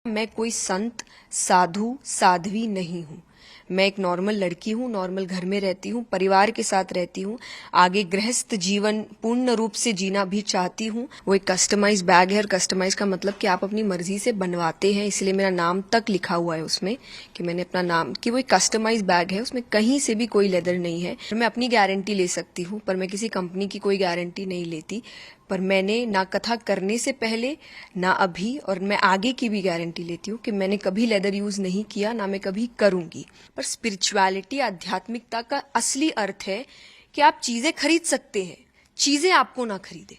मैं कोई संत साधु साध्वी नहीं हूँ। मैं एक नॉर्मल लड़की हूँ, नॉर्मल घर में रहती हूँ, परिवार के साथ रहती हूँ, आगे गृहस्थ जीवन पूर्ण रूप से जीना भी चाहती हूँ। वो एक कस्टमाइज बैग है, और कस्टमाइज का मतलब कि आप अपनी मर्जी से बनवाते हैं, इसलिए मेरा नाम तक लिखा हुआ है उसमें कि मैंने अपना नाम, कि वो एक कस्टमाइज बैग है, उसमें कहीं से भी कोई लेदर नहीं है। मैं अपनी गारंटी ले सकती हूँ, पर मैं किसी कंपनी की कोई गारंटी नहीं लेती। पर मैंने ना कथा करने से पहले, ना अभी, और मैं आगे की भी गारंटी लेती हूँ कि मैंने कभी लेदर यूज नहीं किया, ना मैं कभी करूंगी। पर स्पिरिचुअलिटी, आध्यात्मिकता का असली अर्थ है कि आप चीजें खरीद सकते हैं, चीजें आपको ना खरीदे।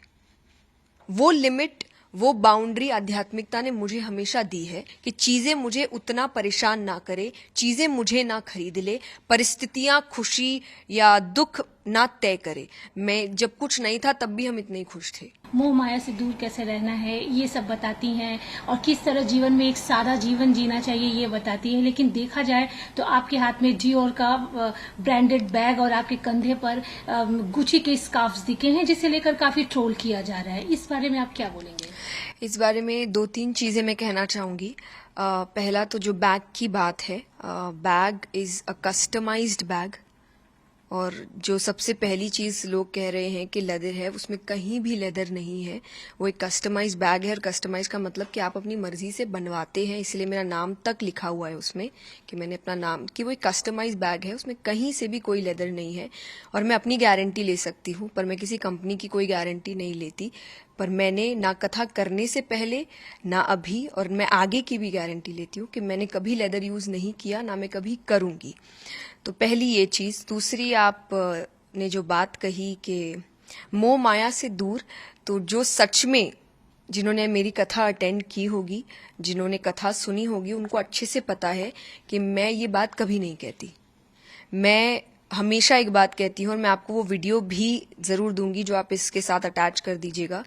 वो लिमिट, वो बाउंड्री आध्यात्मिकता ने मुझे हमेशा दी है कि चीजें मुझे उतना परेशान ना करे, चीजें मुझे ना खरीद ले, परिस्थितियां खुशी या दुख ना तय करे। मैं जब कुछ नहीं था तब भी हम इतने ही खुश थे। मोह माया से दूर कैसे रहना है ये सब बताती हैं, और किस तरह जीवन में एक सादा जीवन जीना चाहिए ये बताती हैं। लेकिन देखा जाए तो आपके हाथ में डियोर का ब्रांडेड बैग और आपके कंधे पर गुची के स्कार्फ्स दिखे हैं, जिसे लेकर काफी ट्रोल किया जा रहा है। इस बारे में आप क्या बोलेंगे? इस बारे में दो तीन चीजें मैं कहना चाहूंगी। पहला तो जो बैग की बात है, bag is a customized bag, और जो सबसे पहली चीज लोग कह रहे हैं कि लेदर है, उसमें कहीं भी लेदर नहीं है। वो एक कस्टमाइज बैग है, और कस्टमाइज का मतलब कि आप अपनी मर्जी से बनवाते हैं, इसलिए मेरा नाम तक लिखा हुआ है उसमें कि मैंने अपना नाम, कि वो एक कस्टमाइज बैग है, उसमें कहीं से भी कोई लेदर नहीं है। और मैं अपनी गारंटी ले सकती हूँ, पर मैं किसी कंपनी की कोई गारंटी नहीं लेती। पर मैंने ना कथा करने से पहले, ना अभी, और मैं आगे की भी गारंटी लेती हूँ कि मैंने कभी लेदर यूज नहीं किया, ना मैं कभी करूंगी। तो पहली ये चीज। दूसरी, आप ने जो बात कही कि मोह माया से दूर, तो जो सच में जिन्होंने मेरी कथा अटेंड की होगी, जिन्होंने कथा सुनी होगी, उनको अच्छे से पता है कि मैं ये बात कभी नहीं कहती। मैं हमेशा एक बात कहती हूँ, और मैं आपको वो वीडियो भी जरूर दूंगी जो आप इसके साथ अटैच कर दीजिएगा,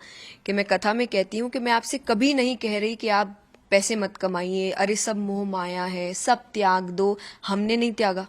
कि मैं कथा में कहती हूँ कि मैं आपसे कभी नहीं कह रही कि आप पैसे मत कमाइए, अरे सब मोह माया है, सब त्याग दो। हमने नहीं त्यागा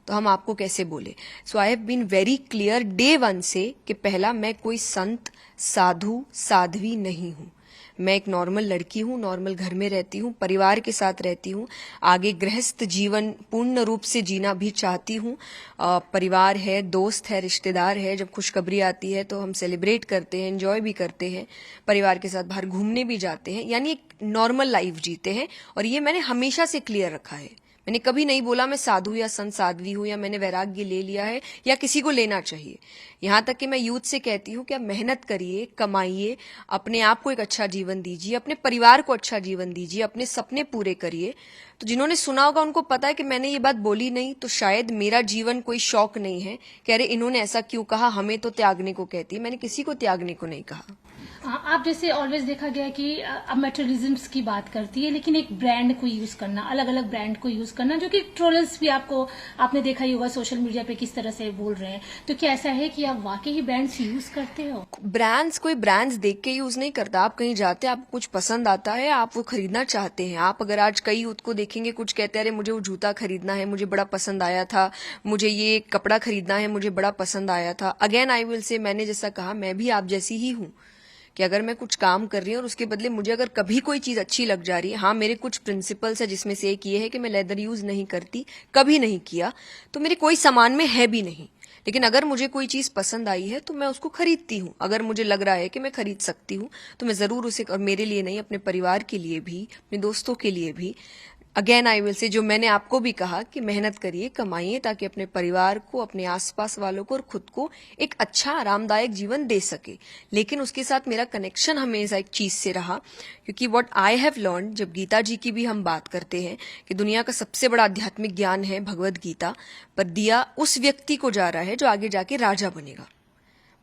तो हम आपको कैसे बोले? So I have been very clear day one से कि पहला, मैं कोई संत साधु साध्वी नहीं हूँ। मैं एक नॉर्मल लड़की हूँ, नॉर्मल घर में रहती हूँ, परिवार के साथ रहती हूँ, आगे गृहस्थ जीवन पूर्ण रूप से जीना भी चाहती हूँ। परिवार है, दोस्त है, रिश्तेदार है, जब खुशखबरी आती है तो हम सेलिब्रेट करते हैं, एंजॉय भी करते हैं, परिवार के साथ बाहर घूमने भी जाते हैं, यानी एक नॉर्मल लाइफ जीते हैं। और ये मैंने हमेशा से क्लियर रखा है। मैंने कभी नहीं बोला मैं साधु या संत साध्वी हूं, या मैंने वैराग्य ले लिया है, या किसी को लेना चाहिए। यहां तक कि मैं यूथ से कहती हूं कि आप मेहनत करिए, कमाइए, अपने आप को एक अच्छा जीवन दीजिए, अपने परिवार को अच्छा जीवन दीजिए, अपने सपने पूरे करिए। तो जिन्होंने सुना होगा उनको पता है कि मैंने ये बात बोली नहीं, तो शायद मेरा जीवन कोई शौक नहीं है कि अरे इन्होंने ऐसा क्यों कहा, हमें तो त्यागने को कहती है। मैंने किसी को त्यागने को नहीं कहा। आप जैसे ऑलवेज देखा गया कि अब मेटेरियलिज्म्स की बात करती है, लेकिन एक ब्रांड को यूज करना, अलग अलग ब्रांड को यूज करना, जो कि ट्रोलर्स भी आपने देखा ही होगा सोशल मीडिया पे किस तरह से बोल रहे हैं। तो क्या ऐसा है कि आप वाकई ही ब्रांड्स यूज करते हो? ब्रांड्स, कोई ब्रांड्स देख के यूज नहीं करता। आप कहीं जाते हैं, आपको कुछ पसंद आता है, आप वो खरीदना चाहते हैं। आप अगर आज कई यूथ को देखेंगे, कुछ कहते हैं अरे मुझे वो जूता खरीदना है, मुझे बड़ा पसंद आया था, मुझे ये कपड़ा खरीदना है, मुझे बड़ा पसंद आया था। अगेन आई विल से, मैंने जैसा कहा, मैं भी आप जैसी ही हूँ कि अगर मैं कुछ काम कर रही हूँ और उसके बदले मुझे अगर कभी कोई चीज अच्छी लग जा रही है, हाँ मेरे कुछ प्रिंसिपल्स है, जिसमें से एक ये है कि मैं लेदर यूज नहीं करती, कभी नहीं किया, तो मेरे कोई सामान में है भी नहीं। लेकिन अगर मुझे कोई चीज पसंद आई है तो मैं उसको खरीदती हूँ। अगर मुझे लग रहा है कि मैं खरीद सकती हूँ तो मैं जरूर उसे, और मेरे लिए नहीं, अपने परिवार के लिए भी, अपने दोस्तों के लिए भी। अगेन आई विल से, जो मैंने आपको भी कहा कि मेहनत करिए, कमाइए, ताकि अपने परिवार को, अपने आसपास वालों को और खुद को एक अच्छा आरामदायक जीवन दे सके। लेकिन उसके साथ मेरा कनेक्शन हमेशा एक चीज से रहा, क्योंकि व्हाट आई हैव लर्न, जब गीता जी की भी हम बात करते हैं कि दुनिया का सबसे बड़ा आध्यात्मिक ज्ञान है भगवद गीता, पर दिया उस व्यक्ति को जा रहा है जो आगे जाके राजा बनेगा।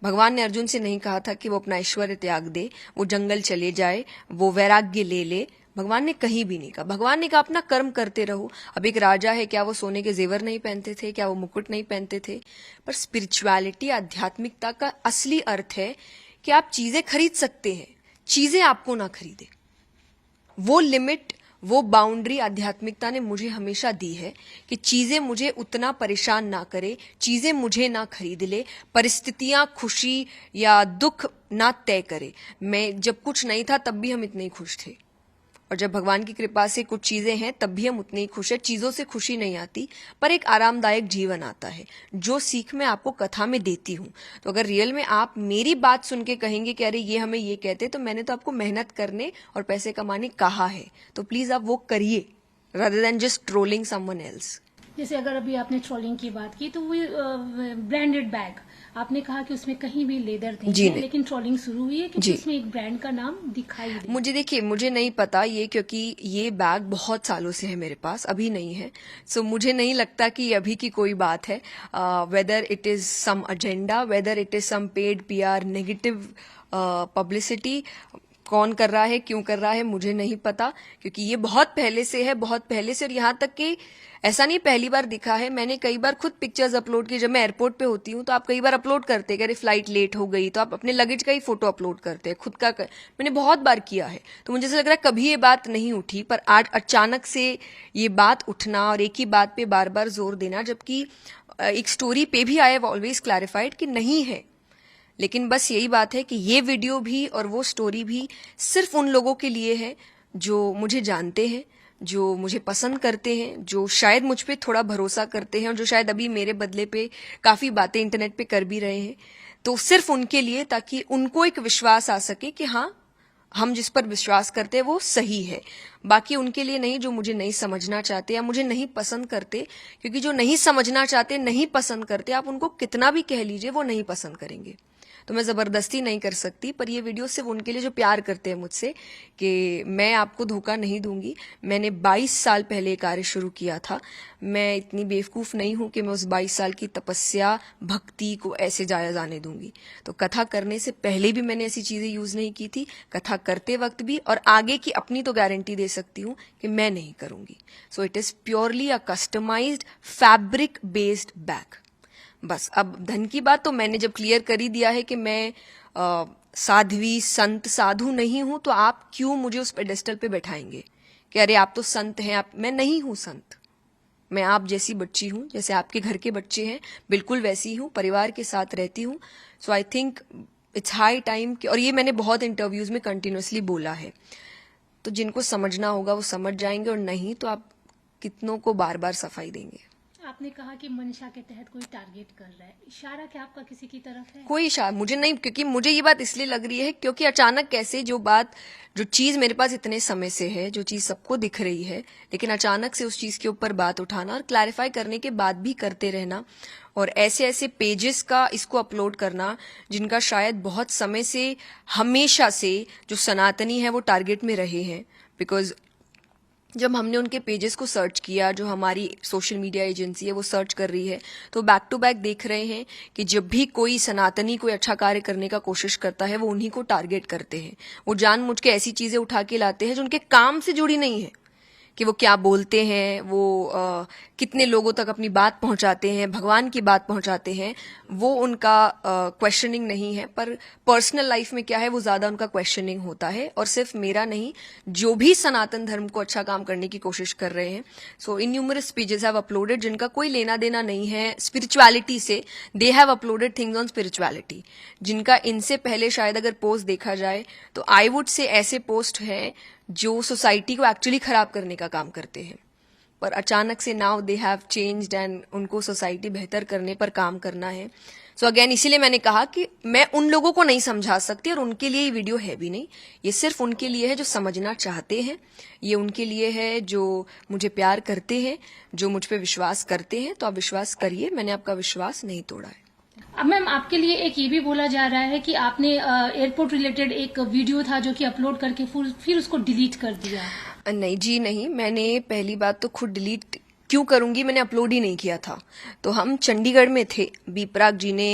भगवान ने अर्जुन से नहीं कहा था कि वो अपना ऐश्वर्य त्याग दे, वो जंगल चले जाए, वो वैराग्य ले ले। भगवान ने कहीं भी नहीं कहा। भगवान ने कहा अपना कर्म करते रहो। अब एक राजा है, क्या वो सोने के जेवर नहीं पहनते थे? क्या वो मुकुट नहीं पहनते थे? पर स्पिरिचुअलिटी, आध्यात्मिकता का असली अर्थ है कि आप चीजें खरीद सकते हैं, चीजें आपको ना खरीदे। वो लिमिट, वो बाउंड्री आध्यात्मिकता ने मुझे हमेशा दी है कि चीजें मुझे उतना परेशान ना करे, चीजें मुझे ना खरीद ले, परिस्थितियां खुशी या दुख ना तय करे। मैं जब कुछ नहीं था तब भी हम इतने ही खुश थे। और जब भगवान की कृपा से कुछ चीजें हैं तब भी हम उतने ही खुश हैं। चीजों से खुशी नहीं आती, पर एक आरामदायक जीवन आता है, जो सीख मैं आपको कथा में देती हूँ। तो अगर रियल में आप मेरी बात सुन के कहेंगे कि अरे ये हमें ये कहते, तो मैंने तो आपको मेहनत करने और पैसे कमाने कहा है, तो प्लीज आप वो करिए rather than just trolling someone else। जैसे अगर अभी आपने ट्रोलिंग की बात की तो वो ब्रांडेड बैग आपने कहा कि उसमें कहीं भी लेदर नहीं जी है, नहीं। लेकिन ट्रोलिंग शुरू हुई है जी। क्योंकि उसमें एक ब्रांड का नाम दिखाई दे। मुझे देखिए, मुझे नहीं पता ये, क्योंकि ये बैग बहुत सालों से है मेरे पास, अभी नहीं है। सो मुझे नहीं लगता कि ये अभी की कोई बात है। Whether it is some agenda, whether it is some paid PR, negative publicity, कौन कर रहा है, क्यों कर रहा है, मुझे नहीं पता, क्योंकि ये बहुत पहले से है, बहुत पहले से। और यहाँ तक कि ऐसा नहीं पहली बार दिखा है, मैंने कई बार खुद पिक्चर्स अपलोड की। जब मैं एयरपोर्ट पे होती हूँ तो आप कई बार अपलोड करते हैं कि अरे फ्लाइट लेट हो गई, तो आप अपने लगेज का ही फोटो अपलोड करते हैं, खुद का मैंने बहुत बार किया है। तो मुझे ऐसा लग रहा है कभी ये बात नहीं उठी, पर आज अचानक से ये बात उठना और एक ही बात पे बार बार जोर देना, जबकि एक स्टोरी पे भी आई हैव ऑलवेज क्लैरिफाइड कि नहीं है। लेकिन बस यही बात है कि ये वीडियो भी और वो स्टोरी भी सिर्फ उन लोगों के लिए है जो मुझे जानते हैं, जो मुझे पसंद करते हैं, जो शायद मुझ पे थोड़ा भरोसा करते हैं और जो शायद अभी मेरे बदले पे काफी बातें इंटरनेट पे कर भी रहे हैं। तो सिर्फ उनके लिए, ताकि उनको एक विश्वास आ सके कि हाँ, हम जिस पर विश्वास करते हैं वो सही है। बाकी उनके लिए नहीं, जो मुझे नहीं समझना चाहते या मुझे नहीं पसंद करते, क्योंकि जो नहीं समझना चाहते, नहीं पसंद करते, आप उनको कितना भी कह लीजिए वो नहीं पसंद करेंगे। तो मैं जबरदस्ती नहीं कर सकती, पर ये वीडियो सिर्फ उनके लिए जो प्यार करते हैं मुझसे, कि मैं आपको धोखा नहीं दूंगी। मैंने 22 साल पहले ये कार्य शुरू किया था। मैं इतनी बेवकूफ नहीं हूं कि मैं उस 22 साल की तपस्या, भक्ति को ऐसे जाया जाने दूंगी। तो कथा करने से पहले भी मैंने ऐसी चीजें यूज नहीं की थी, कथा करते वक्त भी, और आगे की अपनी तो गारंटी दे सकती हूँ कि मैं नहीं करूंगी। So it is purely a customized fabric based bag. बस अब धन की बात तो मैंने जब क्लियर कर ही दिया है कि मैं साध्वी, संत, साधु नहीं हूं, तो आप क्यों मुझे उस पेडेस्टल पे बैठाएंगे कि अरे आप तो संत हैं। मैं नहीं हूं संत, मैं आप जैसी बच्ची हूं, जैसे आपके घर के बच्चे हैं, बिल्कुल वैसी हूं, परिवार के साथ रहती हूं। So I think it's high time, और ये मैंने बहुत इंटरव्यूज में कंटिन्यूसली बोला है। तो जिनको समझना होगा वो समझ जाएंगे, और नहीं तो आप कितनों को बार बार सफाई देंगे। आपने कहा कि मंशा के तहत कोई टारगेट कर रहा है, इशारा क्या आपका किसी की तरफ है? कोई इशारा मुझे नहीं, क्योंकि मुझे ये बात इसलिए लग रही है क्योंकि अचानक कैसे जो चीज मेरे पास इतने समय से है, जो चीज सबको दिख रही है, लेकिन अचानक से उस चीज के ऊपर बात उठाना और क्लैरिफाई करने के बाद भी करते रहना, और ऐसे ऐसे पेजेस का इसको अपलोड करना जिनका शायद बहुत समय से, हमेशा से जो सनातनी है वो टारगेट में रहे हैं। बिकॉज जब हमने उनके पेजेस को सर्च किया, जो हमारी सोशल मीडिया एजेंसी है वो सर्च कर रही है, तो बैक टू बैक देख रहे हैं कि जब भी कोई सनातनी कोई अच्छा कार्य करने का कोशिश करता है वो उन्हीं को टारगेट करते हैं। वो जानबूझ के ऐसी चीजें उठा के लाते हैं जो उनके काम से जुड़ी नहीं है, कि वो क्या बोलते हैं, वो कितने लोगों तक अपनी बात पहुंचाते हैं, भगवान की बात पहुंचाते हैं, वो उनका क्वेश्चनिंग नहीं है। पर पर्सनल लाइफ में क्या है वो ज्यादा उनका क्वेश्चनिंग होता है, और सिर्फ मेरा नहीं, जो भी सनातन धर्म को अच्छा काम करने की कोशिश कर रहे हैं। So in numerous pages have uploaded जिनका कोई लेना देना नहीं है स्पिरिचुअलिटी से, they have uploaded things on spirituality, जिनका इनसे पहले शायद अगर पोस्ट देखा जाए तो आई वुड से ऐसे पोस्ट हैं जो सोसाइटी को एक्चुअली खराब करने का काम करते हैं। पर अचानक से now they have changed and उनको सोसाइटी बेहतर करने पर काम करना है। सो अगेन इसीलिए मैंने कहा कि मैं उन लोगों को नहीं समझा सकती, और उनके लिए ये वीडियो है भी नहीं। ये सिर्फ उनके लिए है जो समझना चाहते हैं, ये उनके लिए है जो मुझे प्यार करते हैं, जो मुझ पे विश्वास करते हैं। तो आप विश्वास करिए, मैंने आपका विश्वास नहीं तोड़ा है। अब मैम आपके लिए एक ये भी बोला जा रहा है कि आपने एयरपोर्ट रिलेटेड एक वीडियो था जो कि अपलोड करके फिर उसको डिलीट कर दिया। नहीं जी नहीं, मैंने पहली बात तो खुद डिलीट क्यों करूंगी, मैंने अपलोड ही नहीं किया था। तो हम चंडीगढ़ में थे, बीपराग जी ने,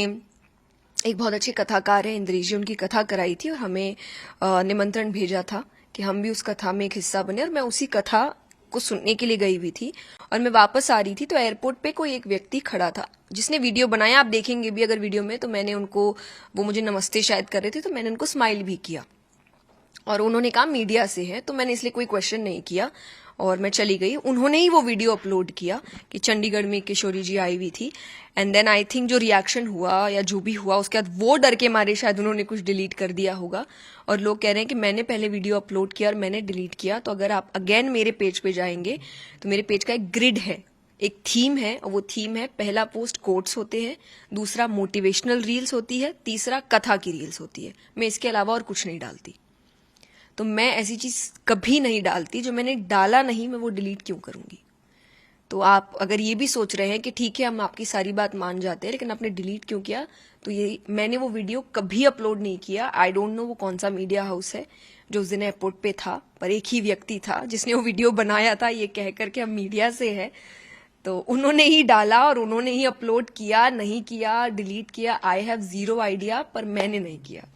एक बहुत अच्छे कथाकार है इंद्रेश जी, उनकी कथा कराई थी और हमें निमंत्रण भेजा था कि हम भी उस कथा में एक हिस्सा बने, और मैं उसी कथा को सुनने के लिए गई हुई थी। और मैं वापस आ रही थी तो एयरपोर्ट पे कोई एक व्यक्ति खड़ा था जिसने वीडियो बनाया, आप देखेंगे भी अगर वीडियो में, तो मैंने उनको, वो मुझे नमस्ते शायद कर रहे थे, तो मैंने उनको स्माइल भी किया। और उन्होंने कहा मीडिया से है, तो मैंने इसलिए कोई क्वेश्चन नहीं किया और मैं चली गई। उन्होंने ही वो वीडियो अपलोड किया कि चंडीगढ़ में किशोरी जी आई हुई थी, एंड देन आई थिंक जो रिएक्शन हुआ या जो भी हुआ उसके बाद वो डर के मारे शायद उन्होंने कुछ डिलीट कर दिया होगा। और लोग कह रहे हैं कि मैंने पहले वीडियो अपलोड किया और मैंने डिलीट किया। तो अगर आप अगेन मेरे पेज पे जाएंगे तो मेरे पेज का एक ग्रिड है, एक थीम है, और वो थीम है, पहला पोस्ट कोट्स होते हैं, दूसरा मोटिवेशनल रील्स होती है, तीसरा कथा की रील्स होती है। मैं इसके अलावा और कुछ नहीं डालती। तो मैं ऐसी चीज कभी नहीं डालती, जो मैंने डाला नहीं मैं वो डिलीट क्यों करूंगी। तो आप अगर ये भी सोच रहे हैं कि ठीक है हम आपकी सारी बात मान जाते हैं लेकिन आपने डिलीट क्यों किया, तो ये मैंने वो वीडियो कभी अपलोड नहीं किया। आई डोंट नो वो कौन सा मीडिया हाउस है जो उस दिन एयरपोर्ट पे था, पर एक ही व्यक्ति था जिसने वो वीडियो बनाया था ये कह करके हम मीडिया से है। तो उन्होंने ही डाला और उन्होंने ही अपलोड किया, नहीं किया, डिलीट किया, आई हैव जीरो आइडिया, पर मैंने नहीं किया।